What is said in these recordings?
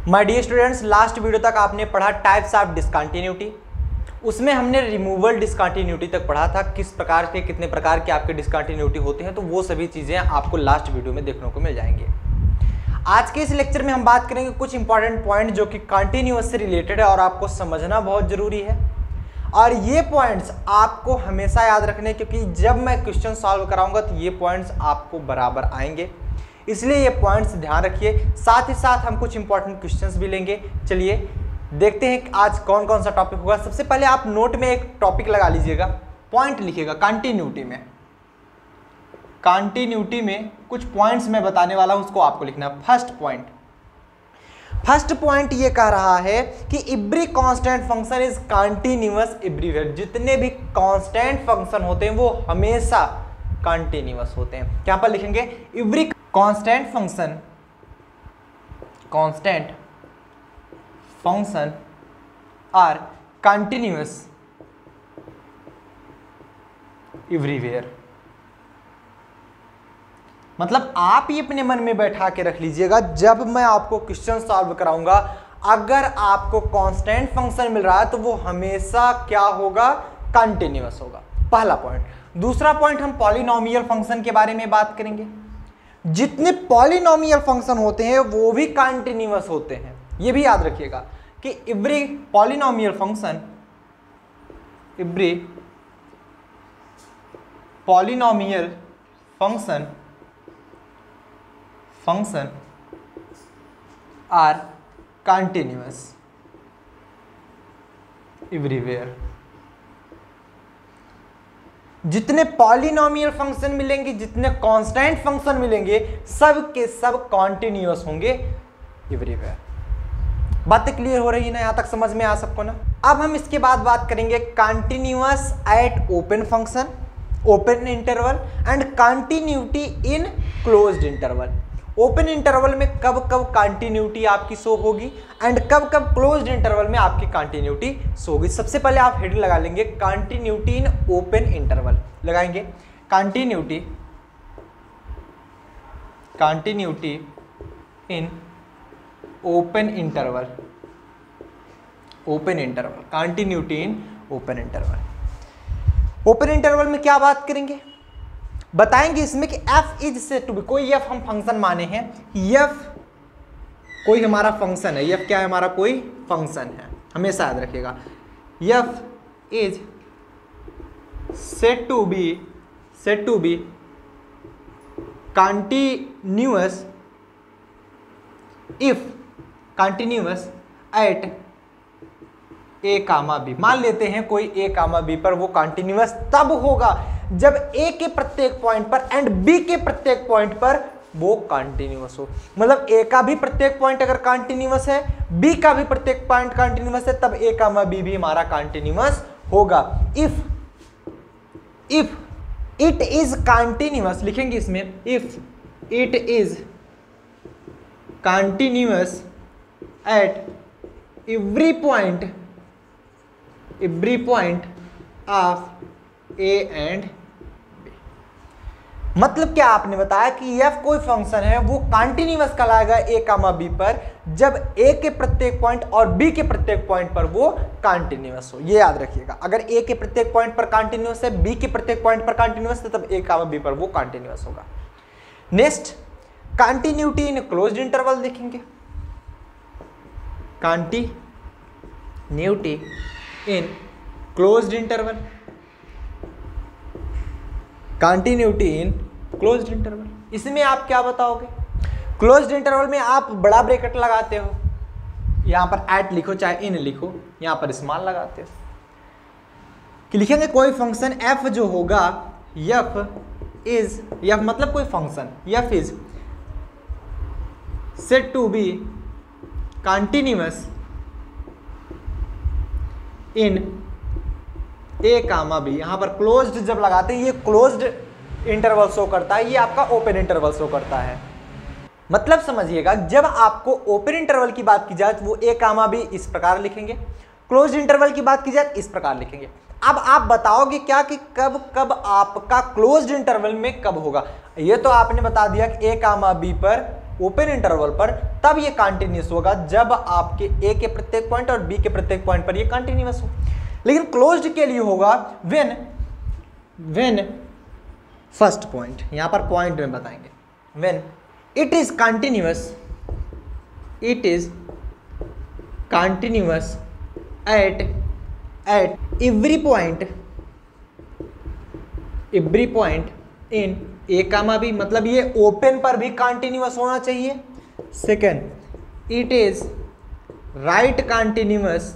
My dear students, last video तक आपने पढ़ा टाइप्स ऑफ डिसकंटिन्यूटी। उसमें हमने रिमूवल डिसकंटिन्यूटी तक पढ़ा था, किस प्रकार के कितने प्रकार के आपके डिसकंटिन्यूटी होते हैं। तो वो सभी चीज़ें आपको लास्ट वीडियो में देखने को मिल जाएंगे। आज के इस लेक्चर में हम बात करेंगे कुछ इंपॉर्टेंट पॉइंट जो कि कंटिन्यूअस से रिलेटेड है और आपको समझना बहुत जरूरी है। और ये पॉइंट्स आपको हमेशा याद रखने, क्योंकि जब मैं क्वेश्चन सॉल्व कराऊंगा तो ये पॉइंट्स आपको बराबर आएंगे, इसलिए ये पॉइंट्स ध्यान रखिए। साथ ही साथ हम कुछ इंपॉर्टेंट क्वेश्चंस भी लेंगे। चलिए देखते हैं कि आज कौन कौन सा टॉपिक होगा। सबसे पहले आप नोट में एक टॉपिक लगा लीजिएगा, पॉइंट लिखिएगा कंटिन्यूटी में। कंटिन्यूटी में कुछ पॉइंट्स मैं बताने वाला हूं, उसको आपको लिखना है। फर्स्ट पॉइंट ये कह रहा है कि every constant function is continuous everywhere. जितने भी कांस्टेंट फंक्शन होते हैं वो हमेशा कंटिन्यूअस होते हैं। क्या पर लिखेंगे? Every constant function are continuous everywhere. मतलब आप ये अपने मन में बैठा के रख लीजिएगा, जब मैं आपको क्वेश्चन सॉल्व कराऊंगा, अगर आपको कांस्टेंट फंक्शन मिल रहा है तो वो हमेशा क्या होगा? कंटिन्यूअस होगा। पहला पॉइंट। दूसरा पॉइंट, हम पॉलिनोमियल फंक्शन के बारे में बात करेंगे। जितने पॉलिनोमियल फंक्शन होते हैं वो भी कंटिन्यूअस होते हैं, ये भी याद रखिएगा कि every polynomial function are continuous everywhere. जितने पॉलिनोमियल फंक्शन मिलेंगे, जितने कांस्टेंट फंक्शन मिलेंगे, सब के सब कॉन्टिन्यूअस होंगे एवरीवेयर। बातें क्लियर हो रही है ना? यहां तक समझ में आ सबको ना? अब हम इसके बाद बात करेंगे continuous at open function, open interval and continuity in closed interval. Open interval में कब कब कंटिन्यूटी आपकी शो होगी एंड कब कब क्लोज्ड इंटरवल में आपकी कंटिन्यूटी शो होगी। सबसे पहले आप हेडिंग लगा लेंगे कंटिन्यूटी इन ओपन इंटरवल, लगाएंगे continuity in open interval, continuity in open interval. Open interval में क्या बात करेंगे? बताएंगे इसमें कि f is said to be, कोई f हम फंक्शन माने हैं, f कोई हमारा फंक्शन है, f क्या है? हमारा कोई फंक्शन है, हमेशा याद रखिएगा। f is said to be continuous at a comma b। मान लेते हैं कोई a कामा b पर वो कंटिन्यूअस तब होगा जब a के प्रत्येक पॉइंट पर एंड b के प्रत्येक पॉइंट पर वो कंटिन्यूअस हो। मतलब a का भी प्रत्येक पॉइंट अगर कंटिन्यूअस है, b का भी प्रत्येक पॉइंट कंटिन्यूअस है, तब a कामा b भी हमारा कंटिन्यूअस होगा। इफ इट इज कंटिन्यूअस, लिखेंगे इसमें if it is continuous at every point of a and b। मतलब क्या आपने बताया कि f कोई फंक्शन है वो कंटिन्यूअस कहलाएगा a कामा b पर जब a के प्रत्येक पॉइंट और b के प्रत्येक पॉइंट पर वो कंटिन्यूअस हो। ये याद रखिएगा, अगर a के प्रत्येक पॉइंट पर कंटिन्यूअस है, b के प्रत्येक पॉइंट पर कंटिन्यूअस है, तब a कामा b पर वो कंटिन्यूअस होगा। Next, continuity in closed interval देखेंगे। Continuity in closed interval, continuity in closed interval. इसमें आप क्या बताओगे? क्लोज्ड इंटरवल में आप बड़ा ब्रैकेट लगाते हो, यहां पर एट लिखो चाहे इन लिखो, यहां पर स्मॉल लगाते हो कि लिखेंगे कोई फंक्शन f जो होगा, f मतलब कोई function f is said to be continuous in a comma b। यहां पर क्लोज्ड जब लगाते हैं, ये क्लोज्ड इंटरवल शो करता है, ये आपका ओपन इंटरवल शो करता है। मतलब समझिएगा, जब आपको ओपन इंटरवल की बात की जाए तो वो a कामा b इस प्रकार लिखेंगे, क्लोज्ड इंटरवल की बात की जाए इस प्रकार लिखेंगे। अब आप बताओगे क्या कि कब कब आपका क्लोज्ड इंटरवल में कब होगा? ये तो आपने बता दिया कि a कामा b पर ओपन इंटरवल पर, तब ये कंटिन्यूअस होगा जब आपके ए के प्रत्येक पॉइंट और बी के प्रत्येक पॉइंट पर ये कंटिन्यूअस हो। लेकिन क्लोज्ड के लिए होगा व्हेन फर्स्ट पॉइंट, यहां पर पॉइंट में बताएंगे, when it is continuous at every point in a comma b, मतलब ये ओपन पर भी कंटिन्यूअस होना चाहिए। Second, it is right continuous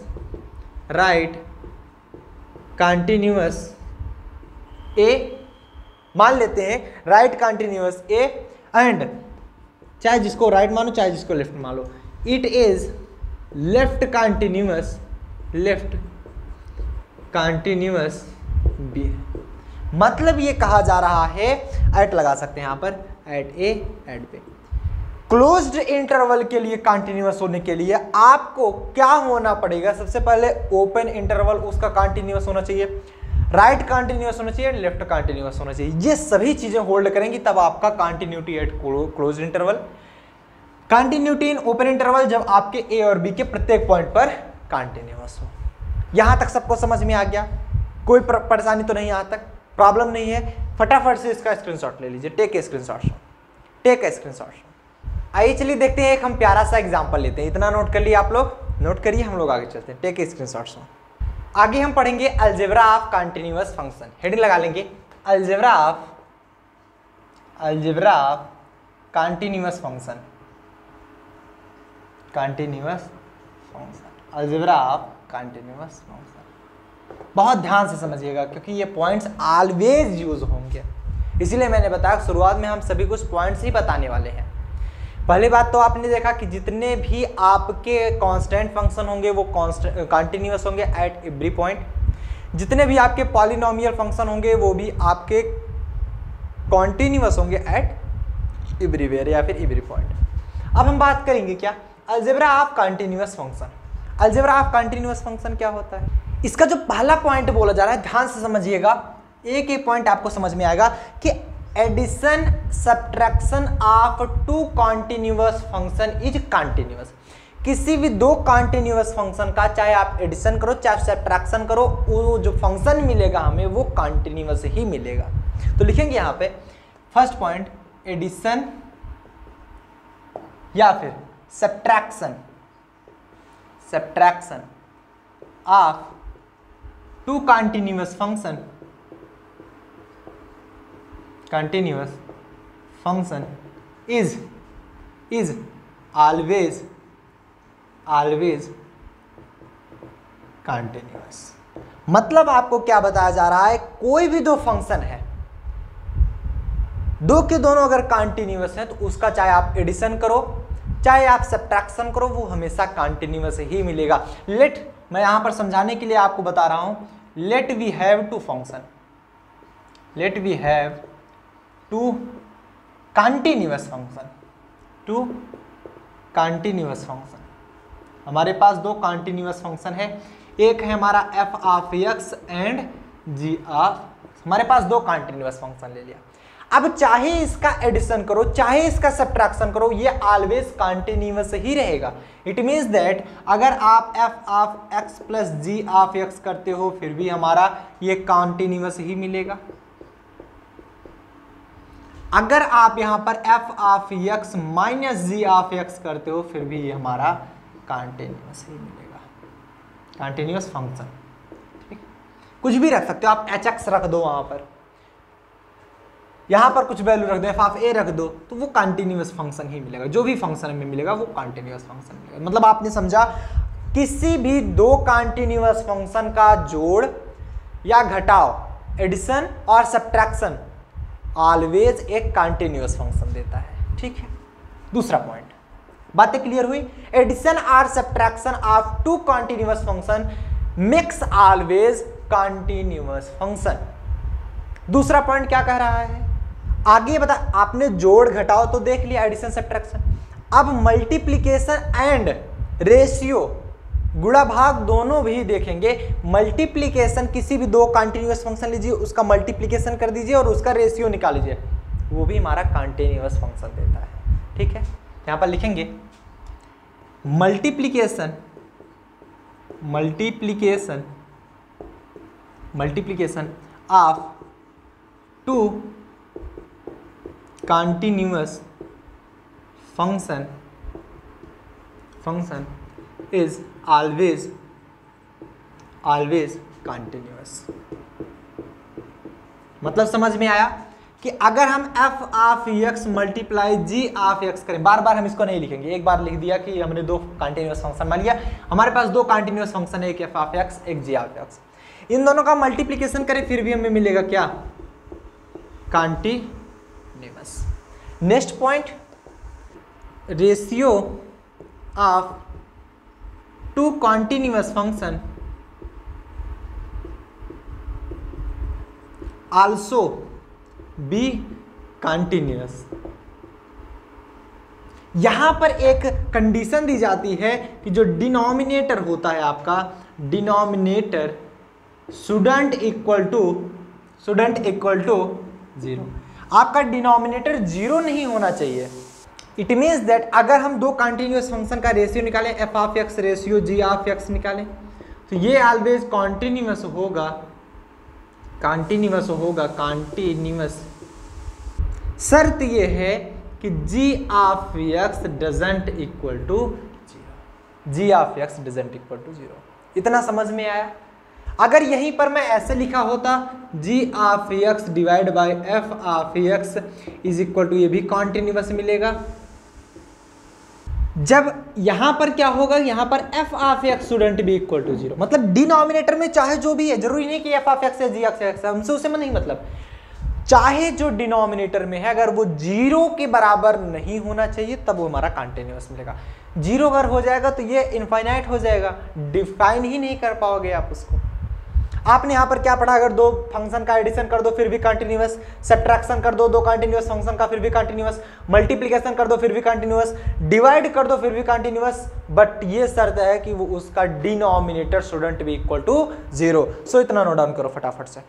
a, मान लेते हैं राइट कंटिन्यूअस ए, एंड चाहे जिसको राइट मानो चाहे जिसको लेफ्ट मान लो, it is left continuous b. मतलब ये कहा जा रहा है, एट लगा सकते हैं यहां पर, एट ए एट बी। क्लोज्ड इंटरवल के लिए कंटिन्यूअस होने के लिए आपको क्या होना पड़ेगा? सबसे पहले ओपन इंटरवल उसका कंटिन्यूअस होना चाहिए, राइट कंटिन्यूअस होना चाहिए, लेफ्ट कंटिन्यूअस होना चाहिए। ये सभी चीजें होल्ड करेंगी तब आपका continuity at closed interval. Continuity in open interval जब आपके ए और बी के प्रत्येक पॉइंट पर कंटिन्यूअस हो। यहां तक सबको समझ में आ गया? कोई परेशानी तो नहीं, यहां तक प्रॉब्लम नहीं है? फटाफट से इसका स्क्रीनशॉट ले लीजिए, टेक ए स्क्रीनशॉट। आइए चलिए देखते हैं, एक हम प्यारा सा एग्जांपल लेते हैं। इतना नोट कर लिए आप लोग, नोट करिए, हम लोग आगे चलते हैं। Take a screenshot. आगे हम पढ़ेंगे algebra of continuous function. Heading लगा लेंगे algebra of continuous function, algebra of continuous function. बहुत ध्यान से समझिएगा क्योंकि ये पॉइंट्स ऑलवेज यूज होंगे, इसीलिए मैंने बताया शुरुआत में हम सभी कुछ पॉइंट्स ही बताने वाले हैं। पहली बात तो आपने देखा कि जितने भी आपके कांस्टेंट फंक्शन होंगे वो कंटिन्यूअस होंगे एट एवरी पॉइंट। जितने भी आपके पॉलिनोमियल फंक्शन होंगे वो भी आपके कंटिन्यूअस होंगे एट एवरीवेयर या फिर एवरी पॉइंट। अब हम बात करेंगे क्या, algebra of continuous function. Algebra of continuous function क्या होता है? इसका जो पहला पॉइंट बोला जा रहा है, ध्यान से समझिएगा, एक ही पॉइंट आपको समझ में आएगा कि addition subtraction of two continuous function is continuous. किसी भी दो कंटिन्यूअस फंक्शन का चाहे आप एडिशन करो चाहे सब्ट्रैक्शन करो, वो जो फंक्शन मिलेगा हमें वो कंटिन्यूअस ही मिलेगा। तो लिखेंगे यहां पे फर्स्ट पॉइंट, एडिशन या फिर subtraction of two continuous function is always continuous। मतलब आपको क्या बताया जा रहा है, कोई भी दो फंक्शन है, दो के दोनों अगर कंटिन्यूअस है तो उसका चाहे आप एडिशन करो चाहे आप सब्ट्रैक्शन करो वो हमेशा कंटिन्यूअस ही मिलेगा। मैं यहां पर समझाने के लिए आपको बता रहा हूं, let we have two continuous function. हमारे पास दो कंटिन्यूअस फंक्शन है, एक है हमारा f of x and g of, हमारे पास दो कंटिन्यूअस फंक्शन ले लिया। अब चाहे इसका एडिशन करो चाहे इसका सब्ट्रैक्शन करो, ये ऑलवेज कंटिन्यूअस ही रहेगा। इट मींस दैट अगर आप f of x plus g of x करते हो फिर भी हमारा ये कंटिन्यूअस ही मिलेगा। अगर आप यहां पर f of x minus g of x करते हो फिर भी ये हमारा कंटिन्यूअस ही मिलेगा, कंटिन्यूअस फंक्शन। ठीक, कुछ भी रख सकते हो आप, hx रख दो, वहां पर यहां पर कुछ वैल्यू रख दो, f ऑफ a रख दो, तो वो कंटिन्यूअस फंक्शन ही मिलेगा। जो भी फंक्शन में मिलेगा वो कंटिन्यूअस फंक्शन मिलेगा। मतलब आपने समझा, किसी भी दो कंटिन्यूअस फंक्शन का जोड़ या घटाव, एडिशन और सब्ट्रैक्शन ऑलवेज एक कंटिन्यूअस फंक्शन देता है। ठीक है, दूसरा पॉइंट, बातें क्लियर हुई? एडिशन और subtraction of two continuous function makes always continuous function. दूसरा पॉइंट क्या कह रहा है, आगे बता, आपने जोड़ घटाओ तो देख लिया, एडिशन सब्ट्रैक्शन। अब मल्टीप्लीकेशन एंड रेशियो, गुणा भाग दोनों भी देखेंगे। मल्टीप्लीकेशन, किसी भी दो कंटिन्यूअस फंक्शन लीजिए उसका मल्टीप्लीकेशन कर दीजिए और उसका रेशियो निकाल लीजिए, वो भी हमारा कंटिन्यूअस फंक्शन देता है। ठीक है, यहां पर लिखेंगे multiplication of two continuous function is always continuous. मतलब समझ में आया कि अगर हम f of x multiply g of x करें, बार बार हम इसको नहीं लिखेंगे, एक बार लिख दिया कि हमने दो कंटिन्यूअस फंक्शन मान लिया, हमारे पास दो कंटिन्यूअस फंक्शन है, एक f ऑफ x एक g ऑफ x, इन दोनों का मल्टीप्लिकेशन करें फिर भी हमें मिलेगा क्या, continuous. Next point, ratio of two continuous function also be continuous. यहां पर एक कंडीशन दी जाती है कि जो डिनोमिनेटर होता है आपका, denominator shouldn't equal to zero. आपका डिनोमिनेटर जीरो नहीं होना चाहिए। इट मीन्स दैट अगर हम दो कंटिन्यूअस फंक्शन का रेशियो निकालें, f of x ratio g of x निकालें, तो ये ऑलवेज कॉन्टिन्यूअस होगा। शर्त ये है कि g of x doesn't equal to zero. इतना समझ में आया। अगर यहीं पर मैं ऐसे लिखा होता g of x divide by f of x is equal to, ये भी कॉन्टिन्यूअस मिलेगा। जब यहां पर क्या होगा, यहां पर f ऑफ x स्टूडेंट भी इक्वल टू जीरो, मतलब डिनोमिनेटर में चाहे जो भी है, जरूरी नहीं कि f ऑफ x है g ऑफ x है, हमसे उसे नहीं मतलब, चाहे जो डिनोमिनेटर में है अगर वो जीरो के बराबर नहीं होना चाहिए तब वो हमारा कंटिन्यूअस मिलेगा। जीरो अगर हो जाएगा तो ये इनफाइनाइट हो जाएगा, डिफाइन ही नहीं कर पाओगे आप उसको। आपने यहाँ पर क्या पढ़ा, अगर दो फंक्शन का एडिशन कर दो फिर भी कंटिन्यूअस, सब्ट्रैक्शन कर दो कंटिन्यूअस फंक्शन का फिर भी कंटिन्यूअस, मल्टीप्लिकेशन कर दो फिर भी कंटिन्यूअस, डिवाइड कर दो फिर भी कंटिन्यूअस, बट ये शर्त है कि वो उसका denominator shouldn't be equal to zero. So इतना नोट डाउन करो फटाफट से।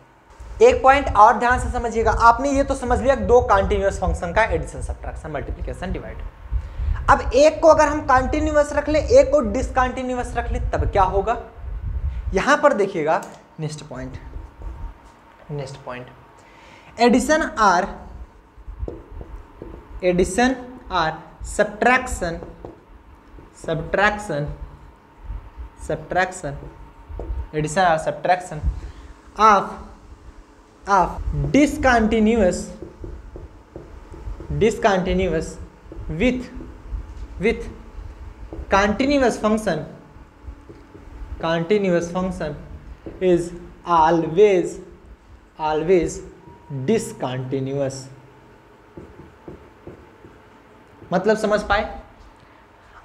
एक पॉइंट और ध्यान से समझिएगा, आपने ये तो समझ लिया दो कंटिन्यूअस फंक्शन का एडिशन, सब्ट्रैक्शन, मल्टीप्लिकेशन, डिवाइड। अब एक को अगर हम कंटिन्यूअस रख ले, एक को डिसकंटिन्यूअस रख ले, तब क्या होगा, यहां पर देखिएगा। Next point, addition or subtraction addition or subtraction of discontinuous with continuous function is always discontinuous। मतलब समझ पाए,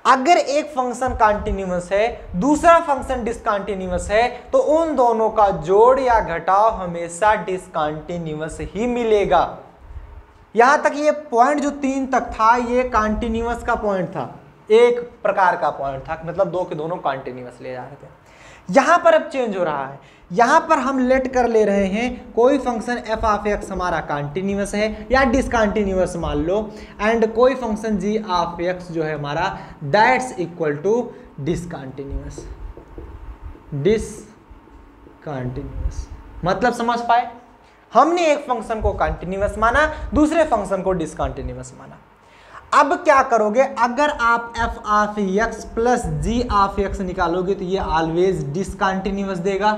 अगर एक फंक्शन कंटिन्यूअस है दूसरा फंक्शन डिसकंटिन्यूअस है तो उन दोनों का जोड़ या घटाव हमेशा डिसकंटिन्यूअस ही मिलेगा। यहां तक ये पॉइंट जो 3 तक था ये कंटिन्यूअस का पॉइंट था, एक प्रकार का पॉइंट था, मतलब दो के दोनों कंटिन्यूअस ले जा रहे थे। यहां पर अब चेंज हो रहा है, यहां पर हम लेट कर ले रहे हैं कोई फंक्शन f ऑफ x हमारा कंटिन्यूअस है या डिसकंटिन्यूअस मान लो, एंड कोई फंक्शन g ऑफ x जो है हमारा दैट्स इक्वल टू डिसकंटिन्यूअस। मतलब समझ पाए, हमने एक फंक्शन को कंटिन्यूअस माना, दूसरे फंक्शन को डिसकंटिन्यूअस माना। अब क्या करोगे, अगर आप f of x plus g of x निकालोगे तो ये ऑलवेज डिसकंटिन्यूअस देगा।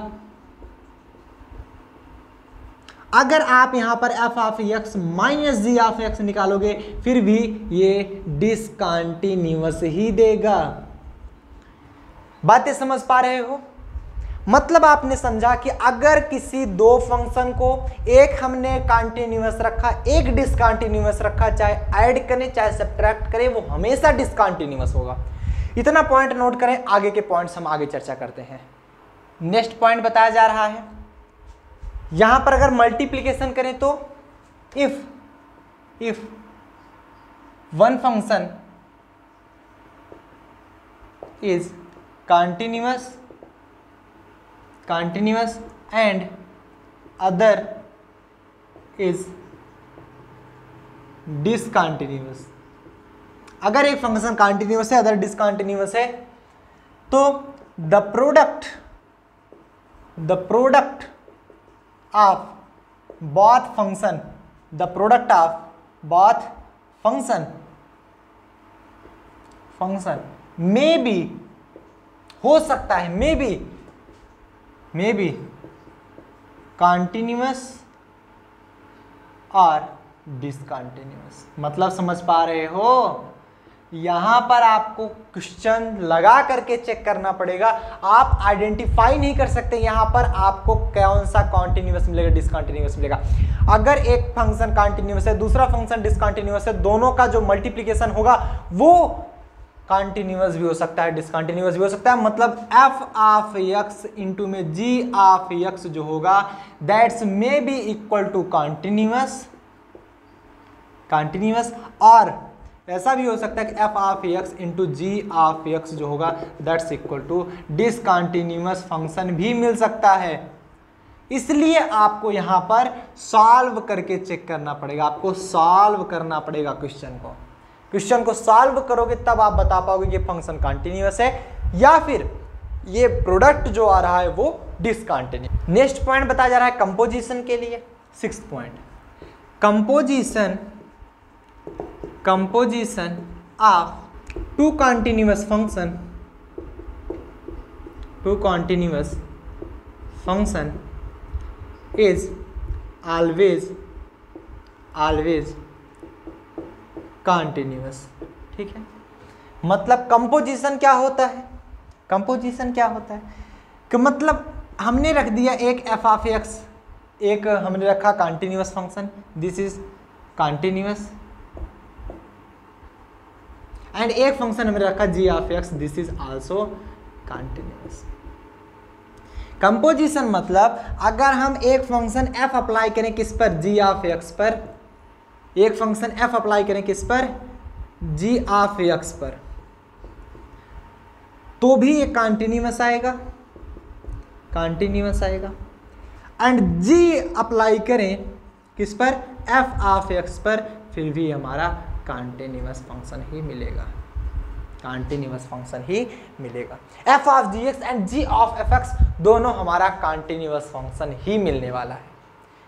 अगर आप यहां पर f of x minus g of x निकालोगे फिर भी ये डिसकंटिन्यूअस ही देगा। बातें समझ पा रहे हो? मतलब आपने समझा कि अगर किसी दो फंक्शन को एक हमने कंटिन्यूअस रखा, एक डिसकंटिन्यूअस रखा, चाहे ऐड करें चाहे सब्ट्रैक्ट करें, वो हमेशा डिसकंटिन्यूअस होगा। इतना पॉइंट नोट करें, आगे के पॉइंट्स हम आगे चर्चा करते हैं। नेक्स्ट पॉइंट बताया जा रहा है, यहां पर अगर मल्टीप्लिकेशन करें तो if one function is continuous and other is discontinuous, अगर एक फंक्शन कंटिन्यूअस है अदर डिसकंटिन्यूअस है तो the product of both function the product of both function may be हो सकता है may be continuous और डिसकंटिन्यूअस। मतलब समझ पा रहे हो, यहां पर आपको क्वेश्चन लगा करके चेक करना पड़ेगा। आप आइडेंटिफाई नहीं कर सकते यहां पर आपको कौन सा कॉन्टिन्यूअस मिलेगा डिसकंटिन्यूअस मिलेगा। अगर एक फंक्शन कॉन्टिन्यूअस है दूसरा फंक्शन डिसकंटिन्यूअस है, दोनों का जो मल्टीप्लीकेशन होगा वो कॉन्टिन्यूअस भी हो सकता है डिसकंटिन्यूअस भी हो सकता है। मतलब f ऑफ x इंटू में g ऑफ x जो होगा that's may be equal to continuous और ऐसा भी हो सकता है कि f of x into G of x जो होगा that's equal to discontinuous function भी मिल सकता है। इसलिए आपको यहां पर सॉल्व करके चेक करना पड़ेगा, आपको सॉल्व करना पड़ेगा क्वेश्चन को सॉल्व करोगे तब आप बता पाओगे कि फंक्शन कंटिन्यूअस है या फिर ये प्रोडक्ट जो आ रहा है वो डिसकंटिन्यूअस। नेक्स्ट पॉइंट बताया जा रहा है कंपोजिशन के लिए, 6th point, composition of two continuous function is always continuous। ठीक है, मतलब कंपोजिशन क्या होता है, कि मतलब हमने रख दिया एक f ऑफ x, एक हमने रखा continuous function, this is continuous, and एक फंक्शन हमने रखा g of x, this is also continuous. Composition मतलब अगर हम एक फंक्शन f अप्लाई करें किस पर, g ऑफ x पर, एक फंक्शन f अप्लाई करें किस पर, g ऑफ x पर, तो भी ये कंटिन्यूअस आएगा, एंड g अप्लाई करें किस पर, f ऑफ x पर, फिर भी हमारा कंटिन्यूअस फंक्शन ही मिलेगा। f of gx and g of fx दोनों हमारा कंटिन्यूअस फंक्शन ही मिलने वाला है।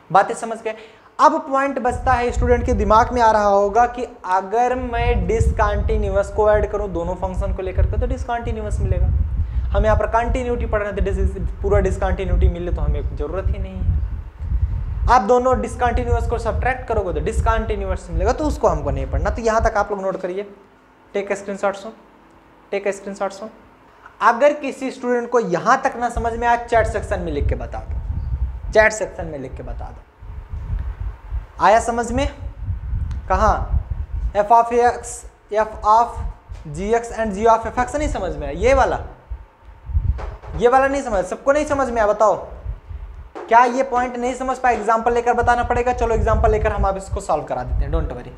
बातें समझ गए। अब पॉइंट बचता है, स्टूडेंट के दिमाग में आ रहा होगा कि अगर मैं डिसकंटिन्यूअस को ऐड करूं दोनों फंक्शन को लेकर के तो डिसकंटिन्यूअस मिलेगा। हम यहाँ पर कंटिन्यूटी पढ़ रहे थे, पूरा डिसकंटिन्यूटी मिले तो हमें जरूरत ही नहीं है। आप दोनों डिसकंटिन्यूअस को सब्ट्रैक्ट करोगे तो डिसकंटिन्यूअस मिलेगा, तो उसको हमको नहीं पढ़ना। तो यहाँ तक आप लोग नोट करिए, टेक ए स्क्रीनशॉट। अगर किसी स्टूडेंट को यहाँ तक ना समझ में आया, चैट सेक्शन में लिख के बता दो, आया समझ में? कहाँ f of gx and g of fx नहीं समझ में आया, ये वाला नहीं समझ, सबको नहीं समझ में आया? बताओ क्या ये पॉइंट नहीं समझ पाए? एग्जांपल लेकर बताना पड़ेगा। चलो एग्जांपल लेकर हम अब इसको सॉल्व करा देते हैं, डोंट वरी,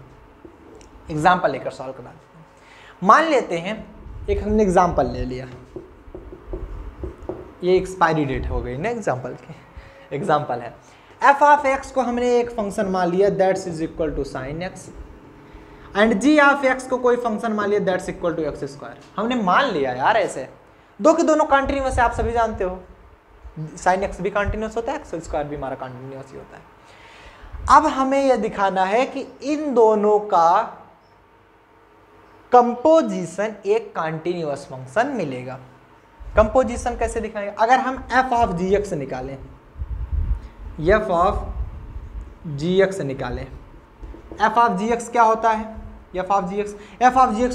एग्जांपल लेकर सॉल्व करा देते हैं। मान लेते हैं एक हमने एग्जांपल ले लिया, ये एक्सपायरी डेट हो गई ना एग्जांपल की, एग्जांपल है f ऑफ x को हमने एक फंक्शन मान लिया that's is equal to sine x, and g of x को कोई फंक्शन मान लिया that's equal to x square. हमने मान लिया यार, ऐसे दो के दोनों कंटिन्यूअस है, आप सभी जानते हो, साइन x भी कंटिन्यूअस होता है, x स्क्वायर भी हमारा कंटिन्यूअस ही होता है। अब हमें यह दिखाना है कि इन दोनों का कंपोजिशन एक कंटिन्यूअस फंक्शन मिलेगा। कंपोजिशन कैसे दिखाएंगे? अगर हम f ऑफ gx निकालें, f ऑफ gx क्या होता है? f ऑफ gx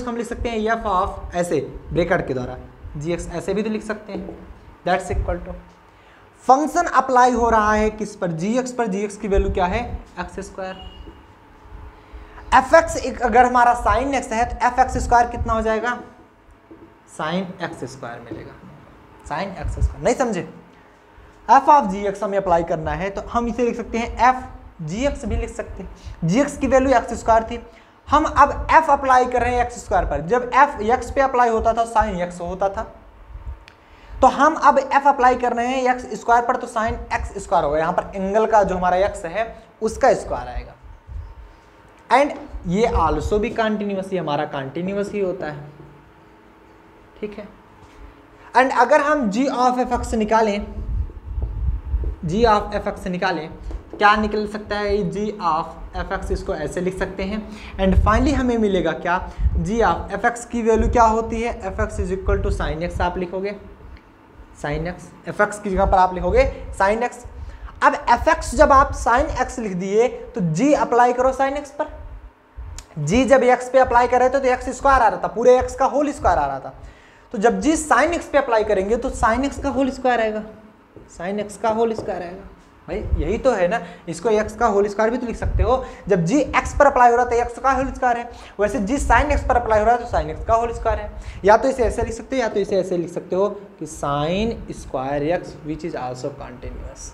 को हम लिख सकते हैं f ऑफ, ऐसे ब्रैकेट के द्वारा, gx ऐसे भी तो लिख सकते हैं, that's equal to function apply हो रहा है किस पर, gx पर। gx की वैल्यू क्या है, x स्क्वायर। fx अगर हमारा साइन x है तो fx स्क्वायर कितना हो जाएगा, साइन x स्क्वायर मिलेगा, साइन x स्क्वायर। नहीं समझे? f ऑफ gx हमें अप्लाई करना है तो हम इसे लिख सकते हैं f gx भी लिख सकते हैं। gx की वैल्यू x स्क्वायर थी, हम अब f अप्लाई कर रहे हैं x स्क्वायर पर। जब f x पे अप्लाई होता था साइन x होता था, तो हम अब f अप्लाई कर रहे हैं x स्क्वायर पर, तो साइन x स्क्वायर होगा। यहाँ पर एंगल का जो हमारा x है उसका स्क्वायर आएगा, एंड ये आल्सो भी कंटिन्यूअस, ही हमारा कंटिन्यूअस ही होता है, ठीक है। एंड अगर हम g ऑफ एफ एक्स निकालें, g ऑफ एफ एक्स निकालें, क्या निकल सकता है, g ऑफ एफ एक्स, इसको ऐसे लिख सकते हैं। एंड फाइनली हमें मिलेगा क्या, g ऑफ एफ एक्स की वैल्यू क्या होती है, F X is equal to sine X आप लिखोगे, साइन एक्स, एफ एक्स की जगह पर आप लिखोगे साइन एक्स। अब एफ एक्स जब आप साइन एक्स लिख दिए तो g अप्लाई करो साइन एक्स पर, g जब x पे अप्लाई कर रहे थे तो एक्स स्क्वायर आ रहा था, पूरे x का होल स्क्वायर आ रहा था, तो जब g साइन एक्स पे अप्लाई करेंगे तो साइन एक्स का होल स्क्वायर आएगा, साइन एक्स का होल स्क्वायर आएगा। भाई यही तो है ना, इसको x का होल स्क्वायर भी तो लिख सकते हो, जब g x पर अप्लाई हो रहा है तो x का होल स्क्वायर है, वैसे g साइन x पर अप्लाई हो रहा है तो साइन x का होल स्क्वायर है। या तो इसे ऐसे लिख सकते हो या तो इसे ऐसे लिख सकते हो कि sine square x which is also continuous.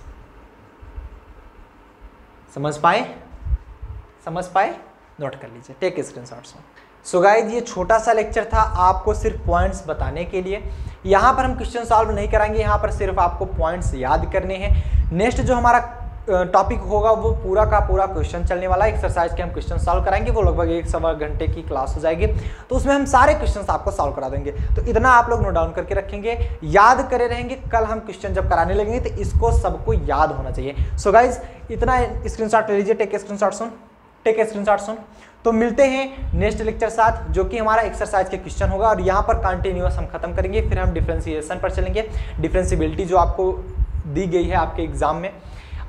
समझ पाए, समझ पाए, नोट कर लीजिए, टेक स्क्रीनशॉट्स। सो गाइस ये छोटा सा लेक्चर था आपको सिर्फ पॉइंट्स बताने के लिए, यहाँ पर हम क्वेश्चन सॉल्व नहीं कराएंगे, यहाँ पर सिर्फ आपको पॉइंट्स याद करने हैं। नेक्स्ट जो हमारा टॉपिक होगा वो पूरा का पूरा क्वेश्चन चलने वाला है, एक्सरसाइज के हम क्वेश्चन सॉल्व कराएंगे, वो लगभग 1-1.25 घंटे की क्लास हो जाएगी, तो उसमें हम सारे क्वेश्चन आपको सॉल्व करा देंगे। तो इतना आप लोग नोट डाउन करके रखेंगे, याद करे रहेंगे, कल हम क्वेश्चन जब कराने लगेंगे तो इसको सबको याद होना चाहिए। सो गाइज इतना स्क्रीनशॉट ले लीजिए, टेक स्क्रीनशॉट सुन, टेक स्क्रीनशॉट सुन। तो मिलते हैं नेक्स्ट लेक्चर साथ, जो कि हमारा एक्सरसाइज के क्वेश्चन होगा, और यहाँ पर कंटिन्यूअस हम खत्म करेंगे, फिर हम डिफरेंशिएशन पर चलेंगे, डिफरेंशिएबिलिटी जो आपको दी गई है आपके एग्जाम में,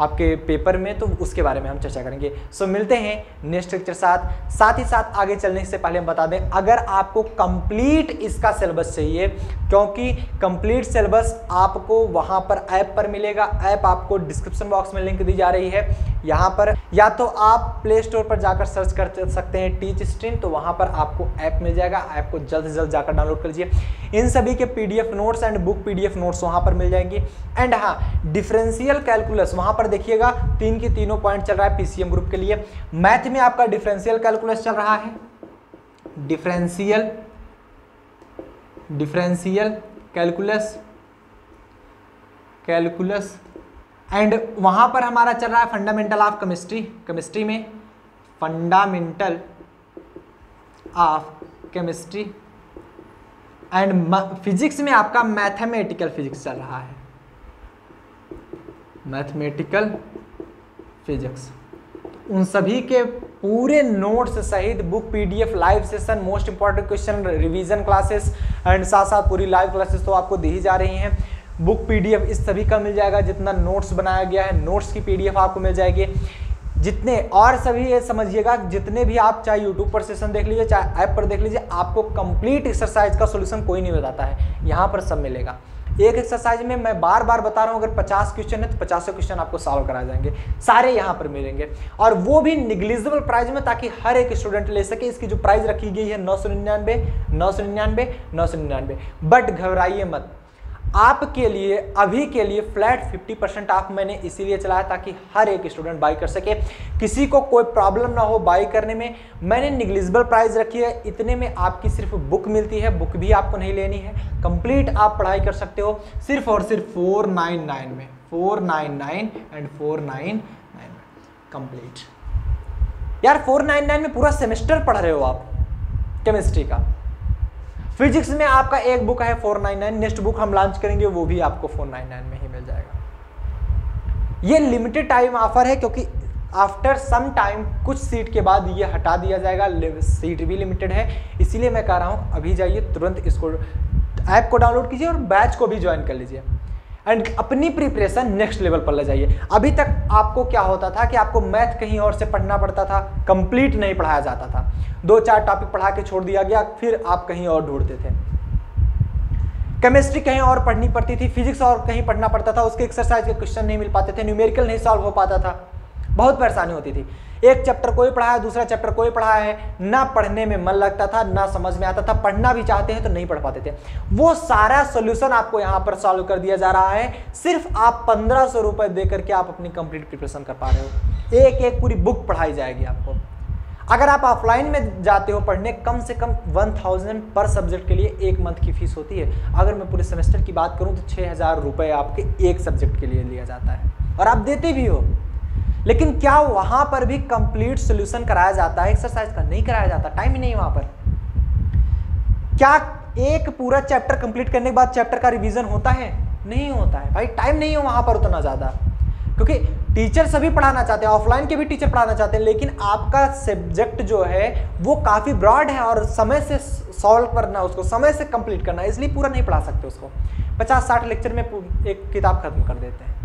आपके पेपर में, तो उसके बारे में हम चर्चा करेंगे। सो मिलते हैं नेक्स्ट लेक्चर साथ ही साथ आगे चलने से पहले हम बता दें, अगर आपको कंप्लीट इसका सिलेबस चाहिए, क्योंकि कंप्लीट सिलेबस आपको वहां पर ऐप पर मिलेगा, ऐप आपको डिस्क्रिप्शन बॉक्स में लिंक दी जा रही है यहाँ पर, या तो आप प्ले स्टोर पर जाकर सर्च कर सकते हैं टीच स्ट्रीम, तो वहां पर आपको ऐप मिल जाएगा, ऐप को जल्द से जल्द जाकर डाउनलोड कर लीजिए। इन सभी के PDF notes and book PDF notes वहां पर मिल जाएंगी। एंड हाँ, डिफरेंशियल कैलकुलस वहां पर देखिएगा, 3 की तीनों पॉइंट चल रहा है PCM ग्रुप के लिए। मैथ में आपका डिफरेंशियल कैलकुलस चल रहा है, डिफरेंशियल कैलकुलस एंड वहां पर हमारा चल रहा है फंडामेंटल ऑफ केमिस्ट्री, केमिस्ट्री में fundamental of chemistry, and physics में आपका मैथमेटिकल फिजिक्स चल रहा है, मैथमेटिकल फिजिक्स। उन सभी के पूरे नोट्स सहित book PDF, live session, most important question, revision classes and साथ साथ पूरी लाइव क्लासेस तो आपको दी ही जा रही हैं। बुक PDF इस सभी का मिल जाएगा, जितना नोट्स बनाया गया है नोट्स की PDF आपको मिल जाएगी, जितने और सभी ये समझिएगा, जितने भी आप चाहे यूट्यूब पर सेशन देख लीजिए चाहे ऐप पर देख लीजिए, आपको कंप्लीट एक्सरसाइज का सॉल्यूशन कोई नहीं बताता है, यहाँ पर सब मिलेगा। एक एक्सरसाइज में मैं बार बार बता रहा हूँ, अगर 50 क्वेश्चन है तो 50 क्वेश्चन आपको सॉल्व कराए जाएंगे, सारे यहाँ पर मिलेंगे, और वो भी निग्लिजिबल प्राइस में, ताकि हर एक स्टूडेंट ले सके। इसकी जो प्राइस रखी गई है 999, बट घबराइए मत, आपके लिए अभी के लिए फ्लैट 50% ऑफ मैंने इसीलिए चलाया ताकि हर एक स्टूडेंट बाई कर सके, किसी को कोई प्रॉब्लम ना हो बाई करने में। मैंने निग्लिजिबल प्राइस रखी है, इतने में आपकी सिर्फ बुक मिलती है, बुक भी आपको नहीं लेनी है, कंप्लीट आप पढ़ाई कर सकते हो सिर्फ और सिर्फ 499 में, 499 एंड 499 में कंप्लीट। यार 499 में पूरा सेमेस्टर पढ़ रहे हो आप केमिस्ट्री का। फिजिक्स में आपका एक बुक है 499, नेक्स्ट बुक हम लॉन्च करेंगे वो भी आपको 499 में ही मिल जाएगा। ये लिमिटेड टाइम ऑफर है, क्योंकि आफ्टर सम टाइम कुछ सीट के बाद ये हटा दिया जाएगा, सीट भी लिमिटेड है, इसीलिए मैं कह रहा हूँ अभी जाइए तुरंत इसको ऐप को डाउनलोड कीजिए और बैच को भी ज्वाइन कर लीजिए, एंड अपनी प्रिपरेशन नेक्स्ट लेवल पर ले जाइए। अभी तक आपको क्या होता था कि आपको मैथ कहीं और से पढ़ना पड़ता था, कंप्लीट नहीं पढ़ाया जाता था, 2-4 टॉपिक पढ़ा के छोड़ दिया गया, फिर आप कहीं और ढूंढते थे। केमिस्ट्री कहीं और पढ़नी पड़ती थी, फिजिक्स और कहीं पढ़ना पड़ता था, उसके एक्सरसाइज के क्वेश्चन नहीं मिल पाते थे, न्यूमेरिकल नहीं सॉल्व हो पाता था, बहुत परेशानी होती थी। एक चैप्टर कोई पढ़ा है, दूसरा चैप्टर कोई पढ़ा है, ना पढ़ने में मन लगता था, ना समझ में आता था, पढ़ना भी चाहते हैं तो नहीं पढ़ पाते थे। वो सारा सोल्यूशन आपको यहाँ पर सॉल्व कर दिया जा रहा है, सिर्फ आप 1500 रुपए दे करके आप अपनी कंप्लीट प्रिपरेशन कर पा रहे हो। एक एक पूरी बुक पढ़ाई जाएगी आपको। अगर आप ऑफलाइन में जाते हो पढ़ने, कम से कम 1000 पर सब्जेक्ट के लिए एक मंथ की फीस होती है। अगर मैं पूरे सेमेस्टर की बात करूं तो 6000 रुपये आपके एक सब्जेक्ट के लिए लिया जाता है, और आप देते भी हो। लेकिन क्या वहां पर भी कंप्लीट सॉल्यूशन कराया जाता है एक्सरसाइज का? नहीं कराया जाता, टाइम ही नहीं है वहां पर। क्या एक पूरा चैप्टर कंप्लीट करने के बाद चैप्टर का रिवीजन होता है? नहीं होता है भाई, टाइम नहीं है वहां पर उतना ज्यादा, क्योंकि टीचर सभी पढ़ाना चाहते हैं, ऑफलाइन के भी टीचर पढ़ाना चाहते हैं, लेकिन आपका सब्जेक्ट जो है वो काफी ब्रॉड है और समय से सॉल्व करना, उसको समय से कंप्लीट करना, इसलिए पूरा नहीं पढ़ा सकते उसको। 50-60 लेक्चर में एक किताब खत्म कर देते हैं।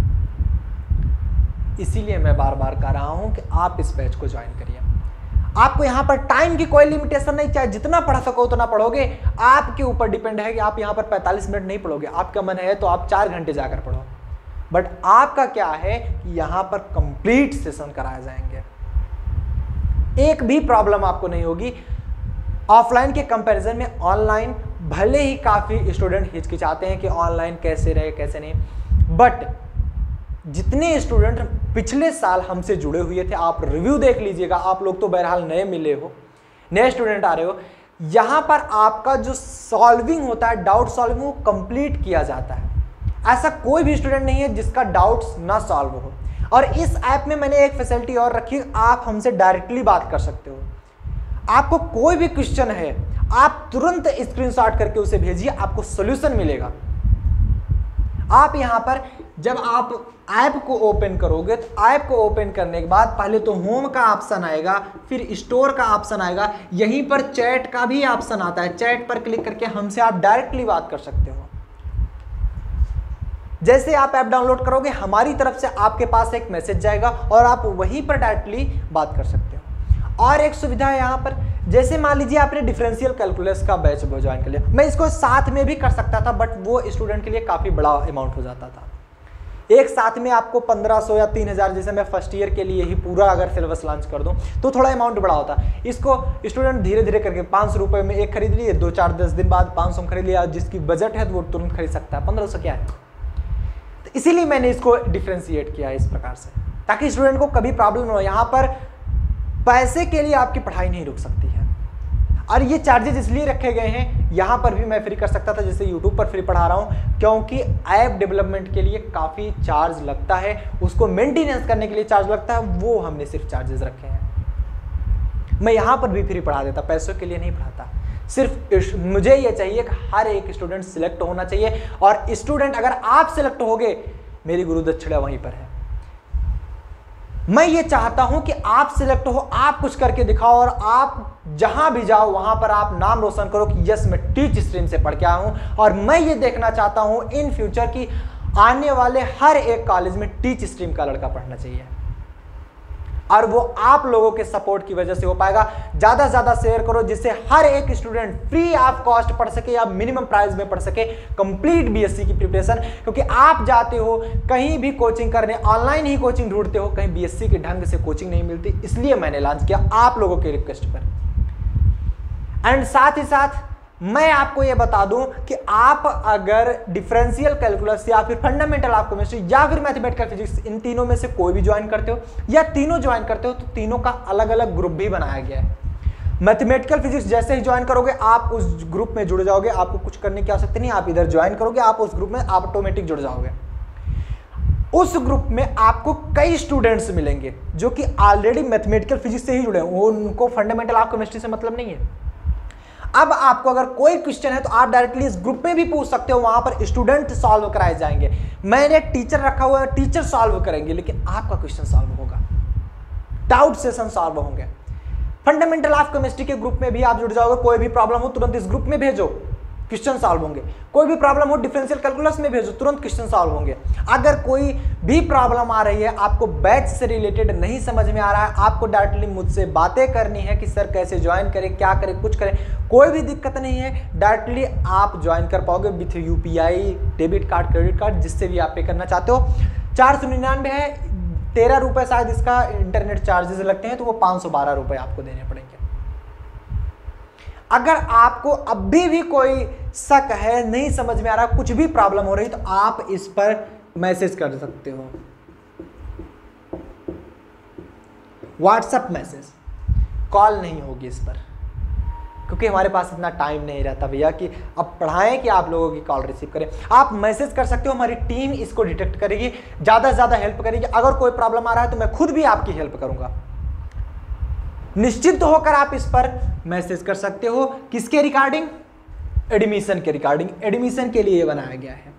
इसीलिए मैं बार बार कह रहा हूं कि आप इस बैच को ज्वाइन करिए। आपको यहाँ पर टाइम की कोई लिमिटेशन नहीं, चाहे जितना पढ़ सको उतना पढ़ोगे, आपके ऊपर डिपेंड है कि आप यहाँ पर 45 मिनट नहीं पढ़ोगे, आपका मन है तो आप 4 घंटे जाकर पढ़ो, बट आपका क्या है कि यहाँ पर कंप्लीट सेशन कराए जाएंगे, एक भी प्रॉब्लम आपको नहीं होगी। ऑफलाइन के कंपैरिजन में ऑनलाइन भले ही काफी स्टूडेंट हिचकिचाते हैं कि ऑनलाइन कैसे रहे कैसे नहीं, बट जितने स्टूडेंट पिछले साल हमसे जुड़े हुए थे, आप रिव्यू देख लीजिएगा, आप लोग तो बहरहाल नए मिले हो, नए स्टूडेंट आ रहे हो, यहां पर आपका जो सॉल्विंग होता है, डाउट सॉल्विंग, वो कंप्लीट किया जाता है। ऐसा कोई भी स्टूडेंट नहीं है जिसका डाउट्स ना सॉल्व हो। और इस ऐप में मैंने एक फैसिलिटी और रखी, आप हमसे डायरेक्टली बात कर सकते हो। आपको कोई भी क्वेश्चन है, आप तुरंत स्क्रीनशॉट करके उसे भेजिए, आपको सॉल्यूशन मिलेगा। आप यहां पर जब आप ऐप को ओपन करोगे, तो ऐप को ओपन करने के बाद पहले तो होम का ऑप्शन आएगा, फिर स्टोर का ऑप्शन आएगा, यहीं पर चैट का भी ऑप्शन आता है। चैट पर क्लिक करके हमसे आप डायरेक्टली बात कर सकते हो। जैसे आप ऐप डाउनलोड करोगे, हमारी तरफ से आपके पास एक मैसेज जाएगा और आप वहीं पर डायरेक्टली बात कर सकते हो। और एक सुविधा है यहाँ पर, जैसे मान लीजिए आपने डिफरेंशियल कैलकुलस का बैच ज्वाइन कर लिया, मैं इसको साथ में भी कर सकता था, बट वो स्टूडेंट के लिए काफ़ी बड़ा अमाउंट हो जाता था। एक साथ में आपको 1500 या 3000, जैसे मैं फर्स्ट ईयर के लिए ही पूरा अगर सिलेबस लॉन्च कर दूं तो थोड़ा अमाउंट बड़ा होता। इसको स्टूडेंट धीरे धीरे करके 500 रुपये में एक खरीद लिए, 2-4-10 दिन बाद 500 में खरीद लिया, जिसकी बजट है तो वो तुरंत खरीद सकता है, 1500 क्या है। तो इसीलिए मैंने इसको डिफ्रेंशिएट किया है इस प्रकार से, ताकि स्टूडेंट को कभी प्रॉब्लम ना हो। यहाँ पर पैसे के लिए आपकी पढ़ाई नहीं रुक सकती है, और ये चार्जेस इसलिए रखे गए हैं, यहाँ पर भी मैं फ्री कर सकता था, जैसे यूट्यूब पर फ्री पढ़ा रहा हूँ, क्योंकि ऐप डेवलपमेंट के लिए काफ़ी चार्ज लगता है, उसको मेंटेनेंस करने के लिए चार्ज लगता है, वो हमने सिर्फ चार्जेस रखे हैं। मैं यहाँ पर भी फ्री पढ़ा देता, पैसों के लिए नहीं पढ़ाता। सिर्फ मुझे ये चाहिए कि हर एक स्टूडेंट सिलेक्ट होना चाहिए, और स्टूडेंट अगर आप सिलेक्ट होगे, मेरी गुरु दक्षिणा वहीं पर है। मैं ये चाहता हूं कि आप सिलेक्ट हो, आप कुछ करके दिखाओ, और आप जहां भी जाओ वहां पर आप नाम रोशन करो कि यस मैं टीच स्ट्रीम से पढ़ के आया हूं। और मैं ये देखना चाहता हूं इन फ्यूचर की आने वाले हर एक कॉलेज में टीच स्ट्रीम का लड़का पढ़ना चाहिए, और वो आप लोगों के सपोर्ट की वजह से हो पाएगा। ज्यादा से ज्यादा शेयर करो, जिससे हर एक स्टूडेंट फ्री ऑफ कॉस्ट पढ़ सके या मिनिमम प्राइस में पढ़ सके कंप्लीट बीएससी की प्रिपरेशन। क्योंकि आप जाते हो कहीं भी कोचिंग करने, ऑनलाइन ही कोचिंग ढूंढते हो, कहीं बीएससी के ढंग से कोचिंग नहीं मिलती, इसलिए मैंने लॉन्च किया आप लोगों के रिक्वेस्ट पर। एंड साथ ही साथ मैं आपको यह बता दूं कि आप अगर डिफरेंशियल कैलकुलस या फिर फंडामेंटल ऑफ केमिस्ट्री या फिर मैथमेटिकल फिजिक्स, इन तीनों में से कोई भी ज्वाइन करते हो या तीनों ज्वाइन करते हो, तो तीनों का अलग अलग ग्रुप भी बनाया गया है। मैथमेटिकल फिजिक्स जैसे ही ज्वाइन करोगे आप उस ग्रुप में जुड़ जाओगे, आपको कुछ करने की आवश्यकता नहीं, आप इधर ज्वाइन करोगे, आप उस ग्रुप में ऑटोमेटिक जुड़ जाओगे। उस ग्रुप में आपको कई स्टूडेंट्स मिलेंगे जो कि ऑलरेडी मैथमेटिकल फिजिक्स से ही जुड़े हैं, उनको फंडामेंटल ऑफ केमिस्ट्री से मतलब नहीं है। अब आपको अगर कोई क्वेश्चन है तो आप डायरेक्टली इस ग्रुप में भी पूछ सकते हो, वहां पर स्टूडेंट सॉल्व कराए जाएंगे। मैंने टीचर रखा हुआ है, टीचर सॉल्व करेंगे, लेकिन आपका क्वेश्चन सॉल्व होगा, डाउट सेशन सॉल्व होंगे। फंडामेंटल ऑफ केमिस्ट्री के ग्रुप में भी आप जुड़ जाओगे, कोई भी प्रॉब्लम हो तुरंत इस ग्रुप में भेजो, क्वेश्चन सॉल्व होंगे। कोई भी प्रॉब्लम हो डिफरेंशियल कैलकुलस में भेजो, तुरंत क्वेश्चन सॉल्व होंगे। अगर कोई भी प्रॉब्लम आ रही है, आपको बैच से रिलेटेड नहीं समझ में आ रहा है, आपको डायरेक्टली मुझसे बातें करनी है कि सर कैसे ज्वाइन करें, क्या करें, कुछ करें, कोई भी दिक्कत नहीं है, डायरेक्टली आप ज्वाइन कर पाओगे with UPI, debit card, credit card, जिससे भी आप पे करना चाहते हो। 499 है, 13 रुपये शायद इसका इंटरनेट चार्जेस लगते हैं, तो वो 512 रुपये आपको देने पड़ेंगे। अगर आपको अभी भी कोई शक है, नहीं समझ में आ रहा, कुछ भी प्रॉब्लम हो रही, तो आप इस पर मैसेज कर सकते हो, व्हाट्सएप मैसेज, कॉल नहीं होगी इस पर, क्योंकि हमारे पास इतना टाइम नहीं रहता भैया कि अब पढ़ाएं कि आप लोगों की कॉल रिसीव करें। आप मैसेज कर सकते हो, हमारी टीम इसको डिटेक्ट करेगी, ज़्यादा से ज़्यादा हेल्प करेगी। अगर कोई प्रॉब्लम आ रहा है तो मैं खुद भी आपकी हेल्प करूंगा। निश्चित होकर आप इस पर मैसेज कर सकते हो। किसके रिगार्डिंग? एडमिशन के रिगार्डिंग। एडमिशन के लिए बनाया गया है,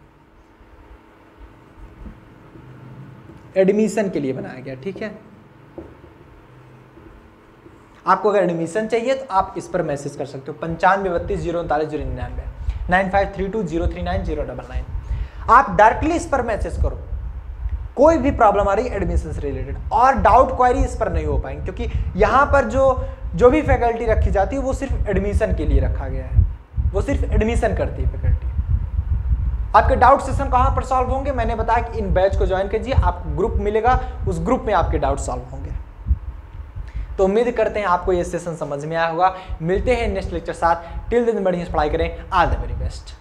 एडमिशन के लिए बनाया गया, ठीक है। आपको अगर एडमिशन चाहिए तो आप इस पर मैसेज कर सकते हो 9532 039 9532039099। आप डायरेक्टली इस पर मैसेज करो, कोई भी प्रॉब्लम आ रही है एडमिशन से रिलेटेड, और डाउट क्वेरी इस पर नहीं हो पाएंगे, क्योंकि यहाँ पर जो भी फैकल्टी रखी जाती है वो सिर्फ एडमिशन के लिए रखा गया है, वो सिर्फ एडमिशन करती है फैकल्टी। आपके डाउट सेशन कहाँ पर सॉल्व होंगे? मैंने बताया कि इन बैच को ज्वाइन कीजिए, आपको ग्रुप मिलेगा, उस ग्रुप में आपके डाउट सॉल्व होंगे। तो उम्मीद करते हैं आपको ये सेशन समझ में आया होगा। मिलते हैं नेक्स्ट लेक्चर साथ। टिल दिन बढ़िया पढ़ाई करें। All the very best.